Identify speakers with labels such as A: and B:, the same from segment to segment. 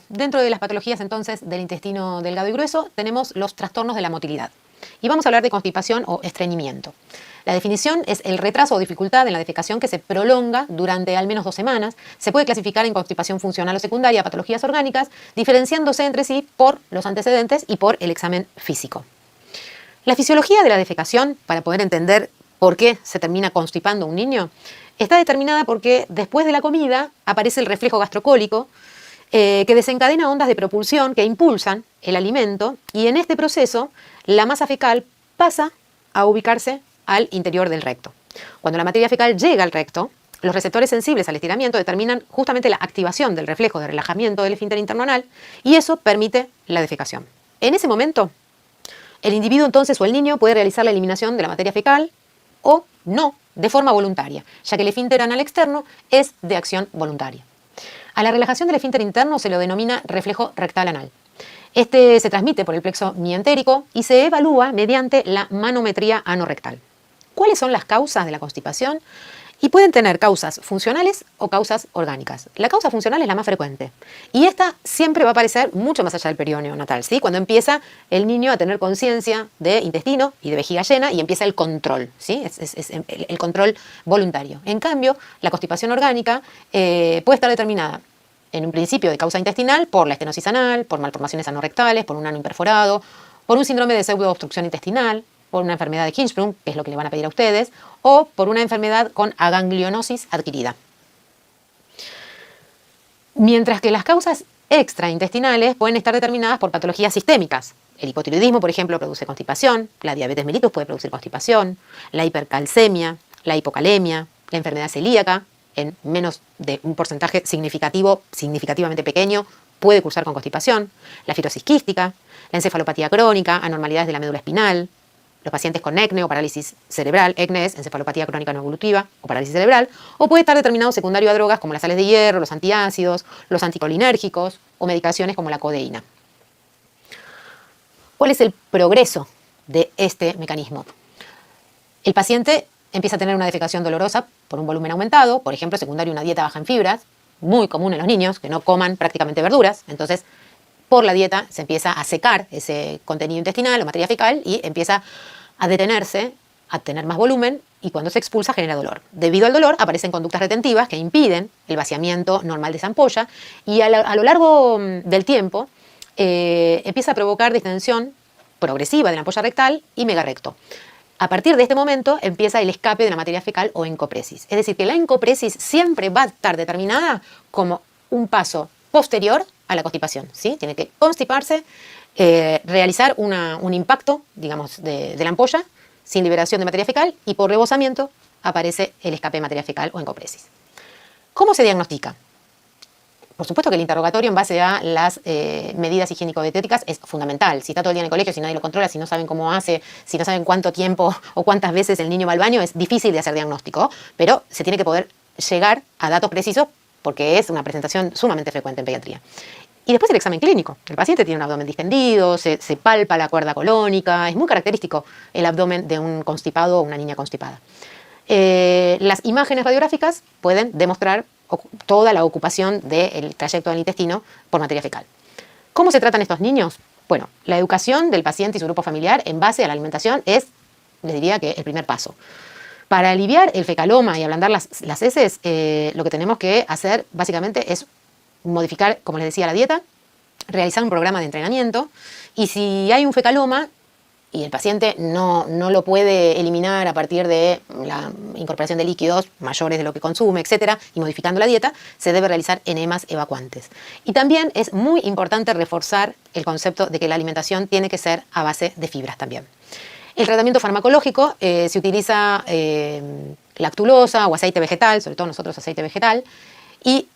A: Dentro de las patologías entonces del intestino delgado y grueso tenemos los trastornos de la motilidad. Y vamos a hablar de constipación o estreñimiento. La definición es el retraso o dificultad en la defecación que se prolonga durante al menos 2 semanas. Se puede clasificar en constipación funcional o secundaria, patologías orgánicas, diferenciándose entre sí por los antecedentes y por el examen físico. La fisiología de la defecación, para poder entender por qué se termina constipando un niño, está determinada porque después de la comida aparece el reflejo gastrocólico que desencadena ondas de propulsión que impulsan el alimento, y en este proceso la masa fecal pasa a ubicarse al interior del recto. Cuando la materia fecal llega al recto, los receptores sensibles al estiramiento determinan justamente la activación del reflejo de relajamiento del esfínter interno anal, y eso permite la defecación. En ese momento, el individuo entonces o el niño puede realizar la eliminación de la materia fecal o no, de forma voluntaria, ya que el esfínter anal externo es de acción voluntaria. A la relajación del esfínter interno se lo denomina reflejo rectal anal. Este se transmite por el plexo mientérico y se evalúa mediante la manometría anorrectal. ¿Cuáles son las causas de la constipación? Y pueden tener causas funcionales o causas orgánicas. La causa funcional es la más frecuente y esta siempre va a aparecer mucho más allá del periodo neonatal, ¿sí? Cuando empieza el niño a tener conciencia de intestino y de vejiga llena y empieza el control, ¿sí? Es el control voluntario. En cambio, la constipación orgánica puede estar determinada en un principio de causa intestinal por la estenosis anal, por malformaciones anorrectales, por un ano imperforado, por un síndrome de pseudoobstrucción intestinal, por una enfermedad de Hirschsprung, que es lo que le van a pedir a ustedes, o por una enfermedad con aganglionosis adquirida. Mientras que las causas extraintestinales pueden estar determinadas por patologías sistémicas. El hipotiroidismo, por ejemplo, produce constipación, la diabetes mellitus puede producir constipación, la hipercalcemia, la hipocalemia, la enfermedad celíaca, en menos de un porcentaje significativamente pequeño, puede cursar con constipación, la fibrosis quística, la encefalopatía crónica, anormalidades de la médula espinal, los pacientes con ECNE o parálisis cerebral, ECNE es encefalopatía crónica no evolutiva o parálisis cerebral, o puede estar determinado secundario a drogas como las sales de hierro, los antiácidos, los anticolinérgicos o medicaciones como la codeína. ¿Cuál es el progreso de este mecanismo? El paciente empieza a tener una defecación dolorosa por un volumen aumentado, por ejemplo, secundario a una dieta baja en fibras, muy común en los niños, que no coman prácticamente verduras, entonces por la dieta se empieza a secar ese contenido intestinal o materia fecal y empieza a detenerse, a tener más volumen, y cuando se expulsa genera dolor. Debido al dolor aparecen conductas retentivas que impiden el vaciamiento normal de esa ampolla, y a lo largo del tiempo empieza a provocar distensión progresiva de la ampolla rectal y megarrecto. A partir de este momento empieza el escape de la materia fecal o encopresis. Es decir, que la encopresis siempre va a estar determinada como un paso posterior a la constipación, ¿sí? Tiene que constiparse, realizar un impacto, digamos, de la ampolla sin liberación de materia fecal, y por rebosamiento aparece el escape de materia fecal o encopresis. ¿Cómo se diagnostica? Por supuesto que el interrogatorio en base a las medidas higiénico-dietéticas es fundamental. Si está todo el día en el colegio, si nadie lo controla, si no saben cómo hace, si no saben cuánto tiempo o cuántas veces el niño va al baño, es difícil de hacer diagnóstico, pero se tiene que poder llegar a datos precisos porque es una presentación sumamente frecuente en pediatría. Y después el examen clínico. El paciente tiene un abdomen distendido, se palpa la cuerda colónica, es muy característico el abdomen de un constipado o una niña constipada. Las imágenes radiográficas pueden demostrar toda la ocupación del trayecto del intestino por materia fecal. ¿Cómo se tratan estos niños? Bueno, la educación del paciente y su grupo familiar en base a la alimentación es, les diría que el primer paso. Para aliviar el fecaloma y ablandar las heces, lo que tenemos que hacer básicamente es modificar, como les decía, la dieta, realizar un programa de entrenamiento, y si hay un fecaloma y el paciente no lo puede eliminar a partir de la incorporación de líquidos mayores de lo que consume, etcétera, y modificando la dieta, se debe realizar enemas evacuantes. Y también es muy importante reforzar el concepto de que la alimentación tiene que ser a base de fibras también. El tratamiento farmacológico se utiliza lactulosa o aceite vegetal, sobre todo nosotros aceite vegetal, y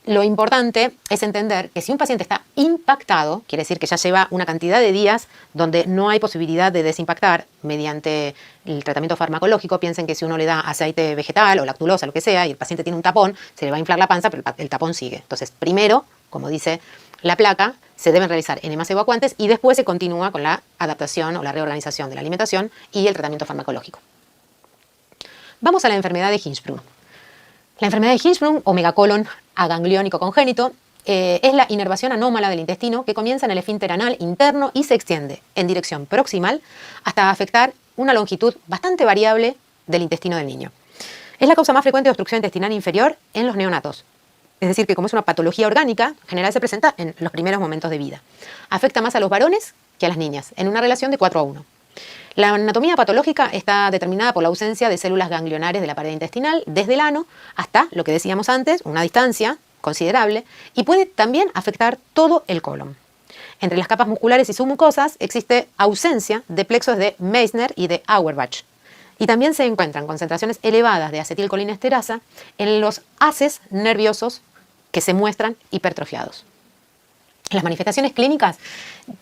A: lo importante es entender que si un paciente está impactado, quiere decir que ya lleva una cantidad de días donde no hay posibilidad de desimpactar mediante el tratamiento farmacológico. Piensen que si uno le da aceite vegetal o lactulosa, lo que sea, y el paciente tiene un tapón, se le va a inflar la panza, pero el tapón sigue. Entonces, primero, como dice la placa, se deben realizar enemas evacuantes y después se continúa con la adaptación o la reorganización de la alimentación y el tratamiento farmacológico. Vamos a la enfermedad de Hirschsprung. La enfermedad de Hirschsprung o megacolon agangliónico congénito es la inervación anómala del intestino que comienza en el esfínter anal interno y se extiende en dirección proximal hasta afectar una longitud bastante variable del intestino del niño. Es la causa más frecuente de obstrucción intestinal inferior en los neonatos. Es decir, que como es una patología orgánica, en general se presenta en los primeros momentos de vida. Afecta más a los varones que a las niñas, en una relación de 4:1. La anatomía patológica está determinada por la ausencia de células ganglionares de la pared intestinal desde el ano hasta, lo que decíamos antes, una distancia considerable, y puede también afectar todo el colon. Entre las capas musculares y submucosas existe ausencia de plexos de Meissner y de Auerbach. Y también se encuentran concentraciones elevadas de acetilcolinesterasa en los haces nerviosos que se muestran hipertrofiados. Las manifestaciones clínicas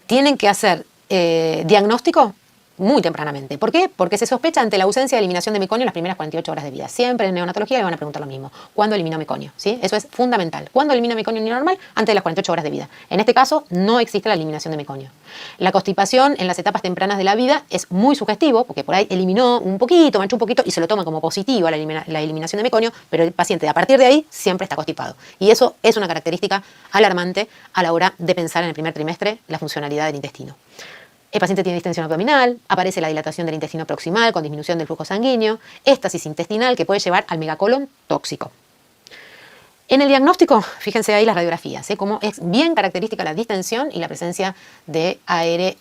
A: tienen que hacer diagnóstico muy tempranamente. ¿Por qué? Porque se sospecha ante la ausencia de eliminación de meconio en las primeras 48 horas de vida. Siempre en neonatología le van a preguntar lo mismo. ¿Cuándo eliminó meconio? ¿Sí? Eso es fundamental. ¿Cuándo elimina meconio normal? Antes de las 48 horas de vida. En este caso, no existe la eliminación de meconio. La constipación en las etapas tempranas de la vida es muy sugestivo, porque por ahí eliminó un poquito, manchó un poquito y se lo toma como positiva la eliminación de meconio, pero el paciente a partir de ahí siempre está constipado. Y eso es una característica alarmante a la hora de pensar en el primer trimestre la funcionalidad del intestino. El paciente tiene distensión abdominal, aparece la dilatación del intestino proximal con disminución del flujo sanguíneo, éstasis intestinal que puede llevar al megacolon tóxico. En el diagnóstico, fíjense ahí las radiografías, cómo es bien característica la distensión y la presencia de AR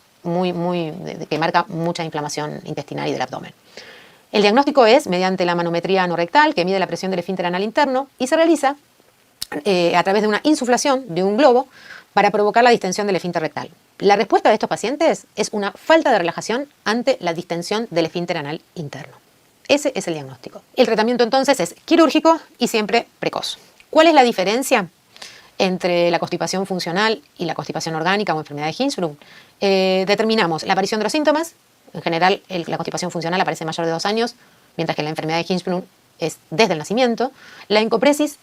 A: que marca mucha inflamación intestinal y del abdomen. El diagnóstico es mediante la manometría anorrectal que mide la presión del esfínter anal interno y se realiza a través de una insuflación de un globo para provocar la distensión del esfínter rectal. La respuesta de estos pacientes es una falta de relajación ante la distensión del esfínter anal interno. Ese es el diagnóstico. El tratamiento entonces es quirúrgico y siempre precoz. ¿Cuál es la diferencia entre la constipación funcional y la constipación orgánica o enfermedad de Hirschsprung? Determinamos la aparición de los síntomas. En general, la constipación funcional aparece mayor de 2 años, mientras que la enfermedad de Hirschsprung es desde el nacimiento. La encopresis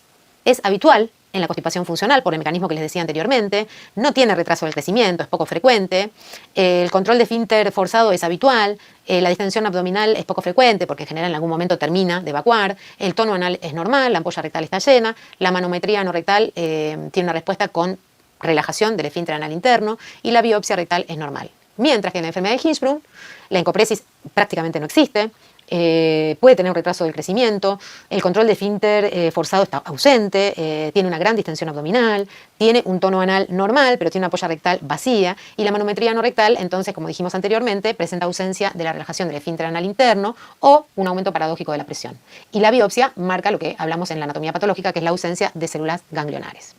A: es habitual en la constipación funcional por el mecanismo que les decía anteriormente, no tiene retraso del crecimiento, es poco frecuente, el control de esfínter forzado es habitual, la distensión abdominal es poco frecuente porque en general en algún momento termina de evacuar, el tono anal es normal, la ampolla rectal está llena, la manometría anorrectal tiene una respuesta con relajación del esfínter anal interno y la biopsia rectal es normal. Mientras que en la enfermedad de Hirschsprung la encopresis prácticamente no existe, puede tener un retraso del crecimiento, el control de esfínter forzado está ausente, tiene una gran distensión abdominal, tiene un tono anal normal, pero tiene una ampolla rectal vacía, y la manometría no rectal, entonces, como dijimos anteriormente, presenta ausencia de la relajación del esfínter anal interno o un aumento paradójico de la presión. Y la biopsia marca lo que hablamos en la anatomía patológica, que es la ausencia de células ganglionares.